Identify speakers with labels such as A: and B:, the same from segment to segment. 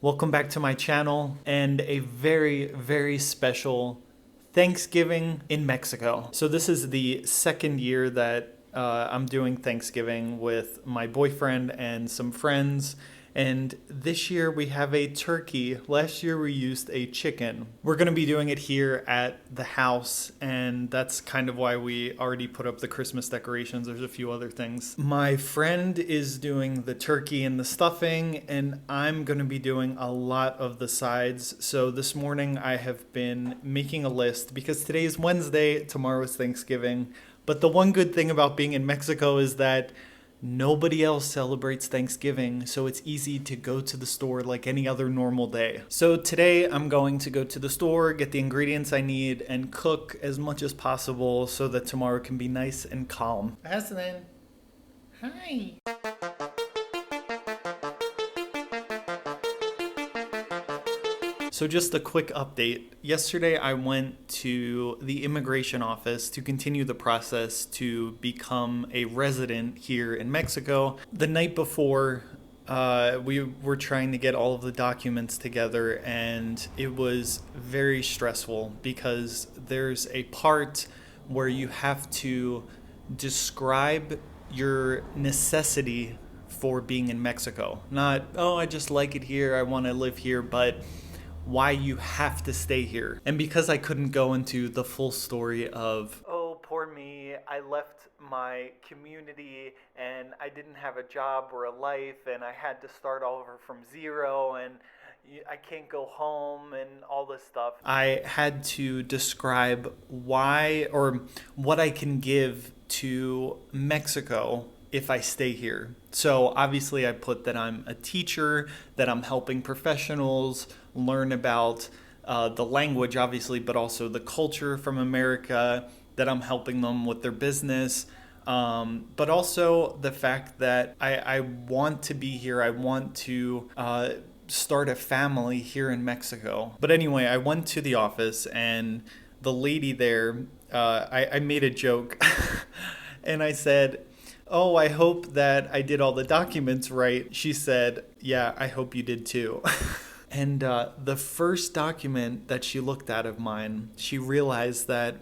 A: Welcome back to my channel and a very, very special Thanksgiving in Mexico. So this is the second year that I'm doing Thanksgiving with my boyfriend and some friends. And this year we have a turkey. Last year we used a chicken. We're gonna be doing it here at the house, and that's kind of why we already put up the Christmas decorations. There's a few other things. My friend is doing the turkey and the stuffing, and I'm gonna be doing a lot of the sides. So this morning I have been making a list because today is Wednesday, tomorrow is Thanksgiving. But the one good thing about being in Mexico is that nobody else celebrates Thanksgiving, so it's easy to go to the store like any other normal day. So today I'm going to go to the store, get the ingredients I need, and cook as much as possible so that tomorrow can be nice and calm. Aslan, hi. So just a quick update. Yesterday I went to the immigration office to continue the process to become a resident here in Mexico. The night before, we were trying to get all of the documents together, and it was very stressful because there's a part where you have to describe your necessity for being in Mexico. Not, oh, I just like it here, I want to live here, but why you have to stay here. And because I couldn't go into the full story of, oh, poor me, I left my community and I didn't have a job or a life and I had to start over from zero and I can't go home and all this stuff, I had to describe why or what I can give to Mexico if I stay here. So obviously I put that I'm a teacher, that I'm helping professionals learn about the language, obviously, but also the culture from America, that I'm helping them with their business, but also the fact that I want to be here. I want to start a family here in Mexico. But anyway, I went to the office and the lady there, I made a joke and I said, oh, I hope that I did all the documents right. She said, yeah, I hope you did too. And the first document that she looked at of mine, she realized that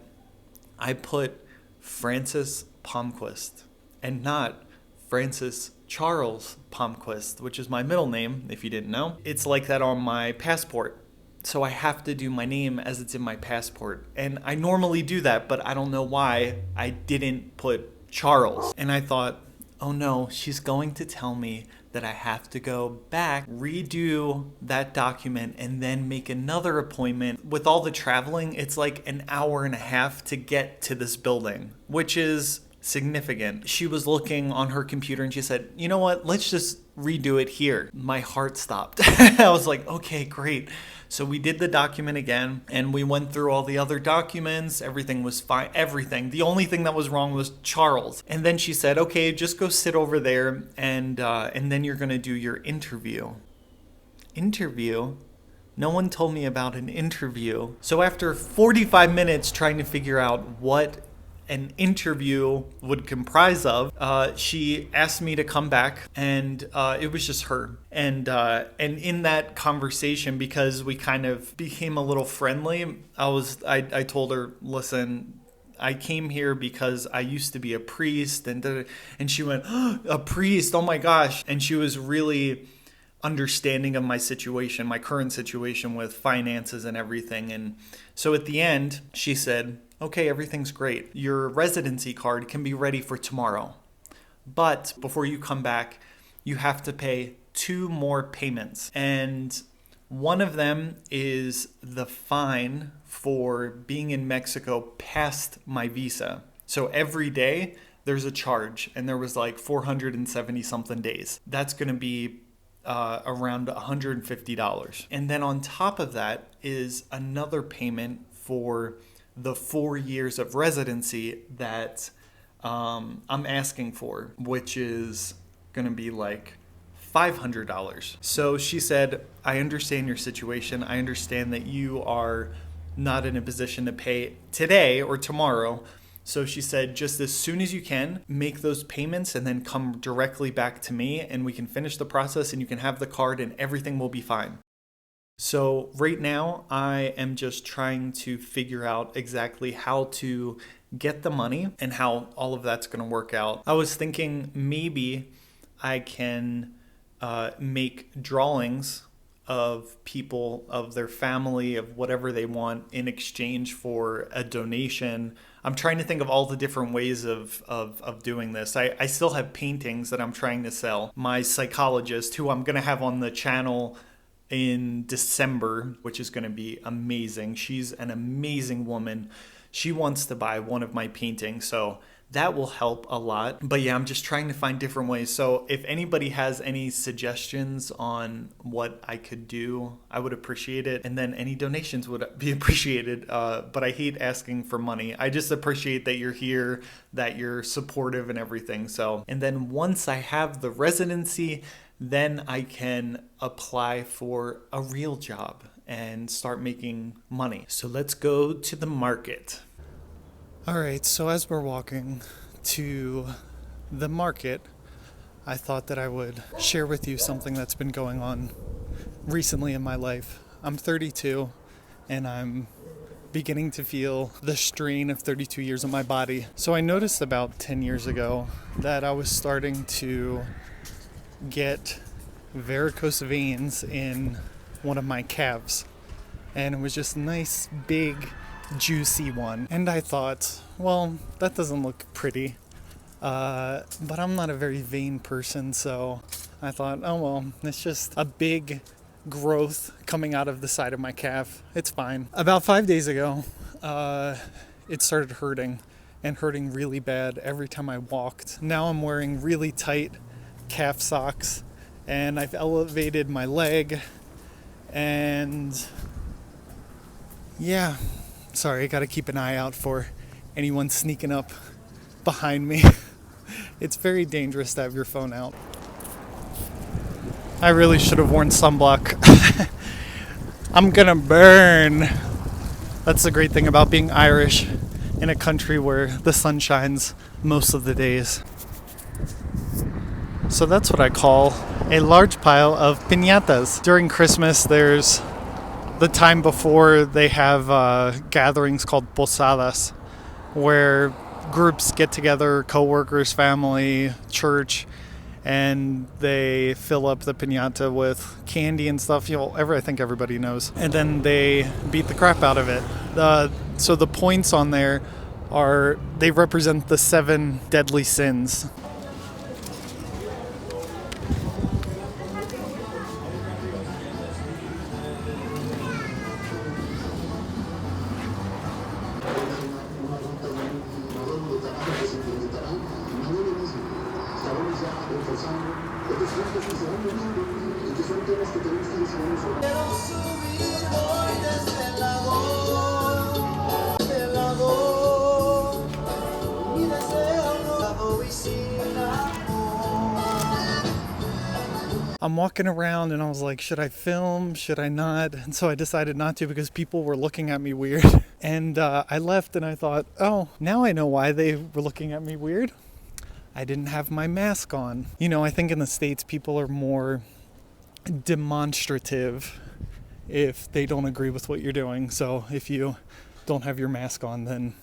A: I put Francis Palmquist and not Francis Charles Palmquist, which is my middle name, if you didn't know. It's like that on my passport. So I have to do my name as it's in my passport. And I normally do that, but I don't know why I didn't put Charles. And I thought, oh no, she's going to tell me that I have to go back, redo that document, and then make another appointment. With all the traveling, it's like an hour and a half to get to this building, which is significant. She was looking on her computer and she said, you know what, let's just redo it here. My heart stopped. I was like, okay, great. So we did the document again and we went through all the other documents. Everything was fine. Everything. The only thing that was wrong was Charles. And then she said, okay, just go sit over there and then you're going to do your interview. Interview? No one told me about an interview. So after 45 minutes trying to figure out what an interview would comprise of, she asked me to come back, and it was just her. And in that conversation, because we kind of became a little friendly, I told her, listen, I came here because I used to be a priest, and she went, oh, a priest, oh my gosh. And she was really understanding of my situation, my current situation with finances and everything. And so at the end, she said, okay, everything's great. Your residency card can be ready for tomorrow. But before you come back, you have to pay 2 more payments. And one of them is the fine for being in Mexico past my visa. So every day there's a charge, and there was like 470 something days. That's going to be around $150. And then on top of that is another payment for the 4 years of residency that I'm asking for, which is going to be like $500. So she said, I understand your situation. I understand that you are not in a position to pay today or tomorrow. So she said, just as soon as you can, make those payments and then come directly back to me and we can finish the process and you can have the card and everything will be fine. So right now, I am just trying to figure out exactly how to get the money and how all of that's going to work out. I was thinking maybe I can make drawings of people, of their family, of whatever they want in exchange for a donation. I'm trying to think of all the different ways of doing this. I still have paintings that I'm trying to sell. My psychologist, who I'm going to have on the channel in December, which is going to be amazing. She's an amazing woman. She wants to buy one of my paintings, so that will help a lot. But yeah, I'm just trying to find different ways. So if anybody has any suggestions on what I could do, I would appreciate it. And then any donations would be appreciated. But I hate asking for money. I just appreciate that you're here, that you're supportive and everything. So, and then once I have the residency, then I can apply for a real job and start making money. So let's go to the market. All right, so as we're walking to the market, I thought that I would share with you something that's been going on recently in my life. I'm 32 and I'm beginning to feel the strain of 32 years on my body. So I noticed about 10 years ago that I was starting to get varicose veins in one of my calves, and it was just a nice big juicy one. And I thought, well, that doesn't look pretty, but I'm not a very vain person, so I thought, oh well, it's just a big growth coming out of the side of my calf. It's fine. About 5 days ago, it started hurting, and hurting really bad every time I walked. Now I'm wearing really tight calf socks, and I've elevated my leg, and yeah, sorry, I gotta keep an eye out for anyone sneaking up behind me. It's very dangerous to have your phone out. I really should have worn sunblock. I'm gonna burn. That's the great thing about being Irish in a country where the sun shines most of the days. So that's what I call a large pile of piñatas. During Christmas, there's the time before they have gatherings called posadas, where groups get together, co-workers, family, church, and they fill up the piñata with candy and stuff. I think everybody knows. And then they beat the crap out of it. So the points on there they represent the 7 deadly sins. I'm walking around and I was like, should I film? Should I not? And so I decided not to because people were looking at me weird. And I left and I thought, oh, now I know why they were looking at me weird. I didn't have my mask on. I think in the States people are more demonstrative if they don't agree with what you're doing. So if you don't have your mask on, then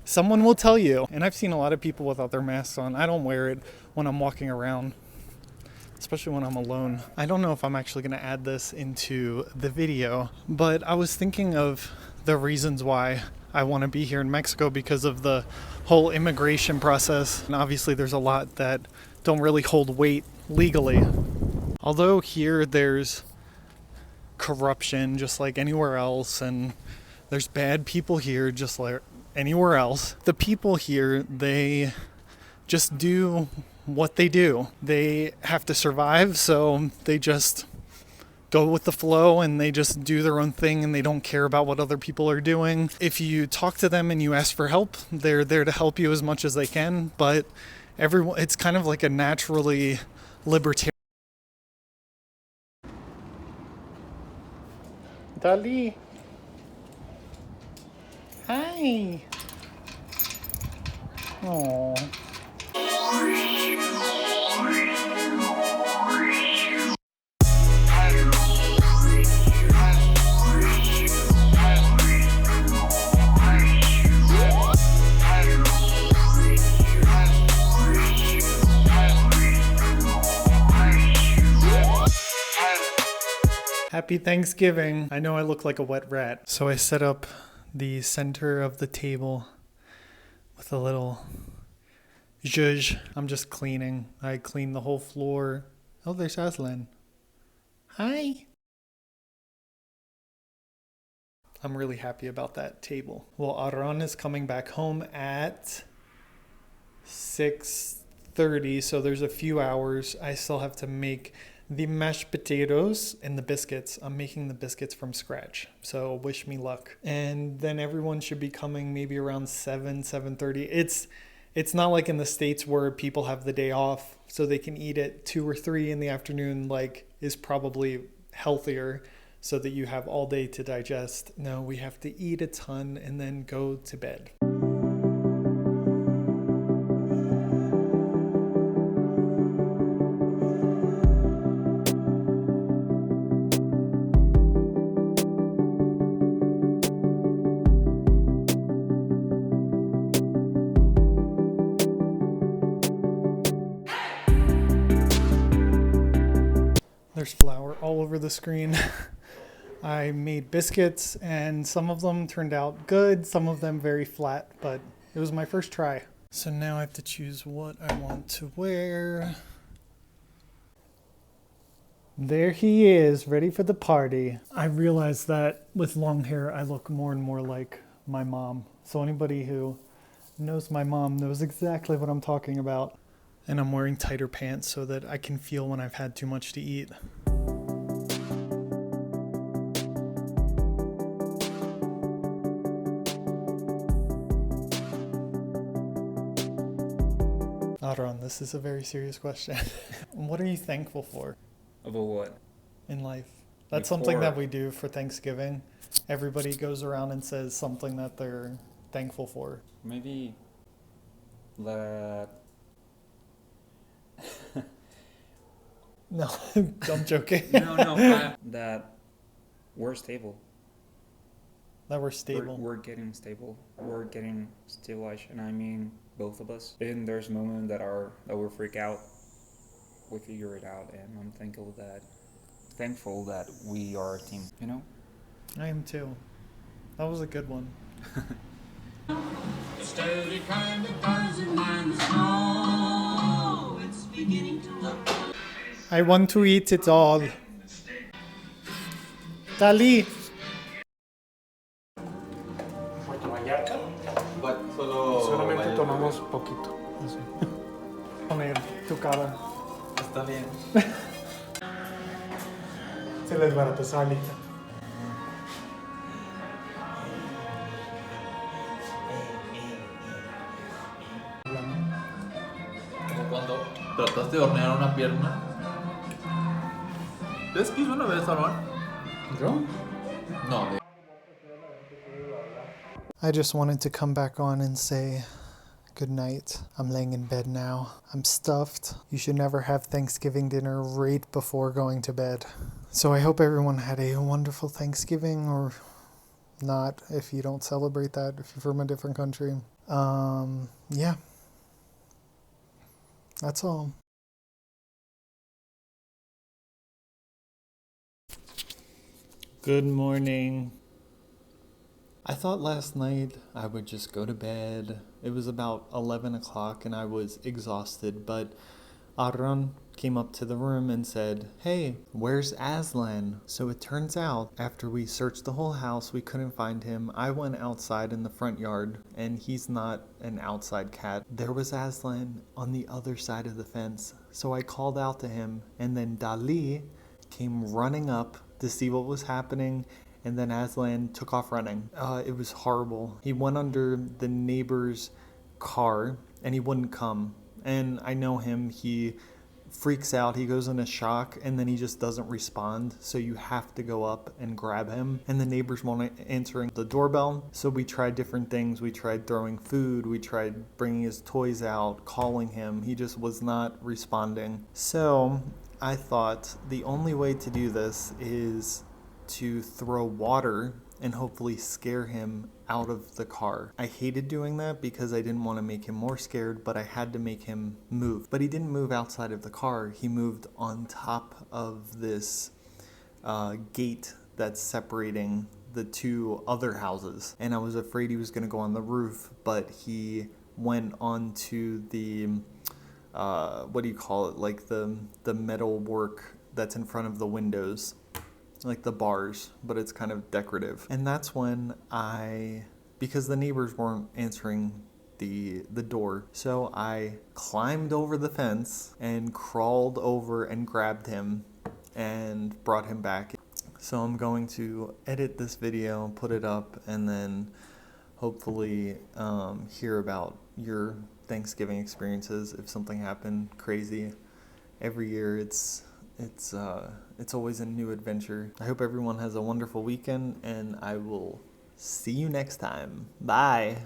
A: someone will tell you. And I've seen a lot of people without their masks on. I don't wear it when I'm walking around, especially when I'm alone. I don't know if I'm actually going to add this into the video, but I was thinking of the reasons why I want to be here in Mexico because of the whole immigration process. And obviously there's a lot that don't really hold weight legally. Although here there's corruption just like anywhere else, and there's bad people here just like anywhere else. The people here, they just do what they do. They have to survive, so they just go with the flow and they just do their own thing and they don't care about what other people are doing. If you talk to them and you ask for help, they're there to help you as much as they can, but it's kind of like a naturally libertarian. Dali. Hi. Aww. Happy Thanksgiving. I know I look like a wet rat. So I set up the center of the table with a little zhuzh. I'm just cleaning. I cleaned the whole floor. Oh, there's Aslan. Hi. I'm really happy about that table. Well, Aran is coming back home at 6:30, so there's a few hours. I still have to make the mashed potatoes and the biscuits. I'm making the biscuits from scratch, so wish me luck. And then everyone should be coming maybe around 7:30. It's not like in the States where people have the day off so they can eat at 2 or 3 in the afternoon, like is probably healthier so that you have all day to digest. No, we have to eat a ton and then go to bed. There's flour all over the screen. I made biscuits and some of them turned out good, some of them very flat, but it was my first try. So now I have to choose what I want to wear. There he is, ready for the party. I realized that with long hair, I look more and more like my mom. So anybody who knows my mom knows exactly what I'm talking about. And I'm wearing tighter pants so that I can feel when I've had too much to eat. Adron, this is a very serious question. What are you thankful for?
B: About what?
A: In life. That's something that we do for Thanksgiving. Everybody goes around and says something that they're thankful for.
B: Maybe that...
A: No, I'm joking.
B: No, that we're stable.
A: That we're stable.
B: We're getting stable. We're getting stabilized, and I mean both of us. And there's moments that we freak out. We figure it out, and I'm thankful that we are a team. You know.
A: I am too. That was a good one.
C: The sturdy kind that doesn't mind the snow. It's beginning to look.
A: I want to eat it all. Dali. Solamente tomamos poquito. Así. Poner tu cara.
B: Está bien.
A: Se les va a pesar ahorita.
D: Como cuando trataste de hornear una pierna. ¿Ves que hizo una vez, Aran?
A: ¿Yo?
D: No.
A: I just wanted to come back on and say good night. I'm laying in bed now. I'm stuffed. You should never have Thanksgiving dinner right before going to bed. So I hope everyone had a wonderful Thanksgiving, or not if you don't celebrate that, if you're from a different country. Yeah. That's all. Good morning. I thought last night I would just go to bed. It was about 11 o'clock and I was exhausted, but Arran came up to the room and said, "Hey, where's Aslan?" So it turns out, after we searched the whole house, we couldn't find him. I went outside in the front yard, and he's not an outside cat. There was Aslan on the other side of the fence. So I called out to him, and then Dali came running up to see what was happening, and then Aslan took off running. It was horrible. He went under the neighbor's car, and he wouldn't come. And I know him, he freaks out, he goes into shock, and then he just doesn't respond. So you have to go up and grab him. And the neighbors weren't answering the doorbell. So we tried different things. We tried throwing food. We tried bringing his toys out, calling him. He just was not responding. So I thought the only way to do this is to throw water and hopefully scare him out of the car. I hated doing that because I didn't want to make him more scared, but I had to make him move. But he didn't move outside of the car. He moved on top of this gate that's separating the two other houses. And I was afraid he was going to go on the roof, but he went onto the, what do you call it? Like the metal work that's in front of the windows, like the bars, but it's kind of decorative. And that's when because the neighbors weren't answering the door, so I climbed over the fence and crawled over and grabbed him and brought him back. So I'm going to edit this video, put it up, and then hopefully hear about your Thanksgiving experiences if something happened crazy. Every year it's always a new adventure. I hope everyone has a wonderful weekend, and I will see you next time. Bye.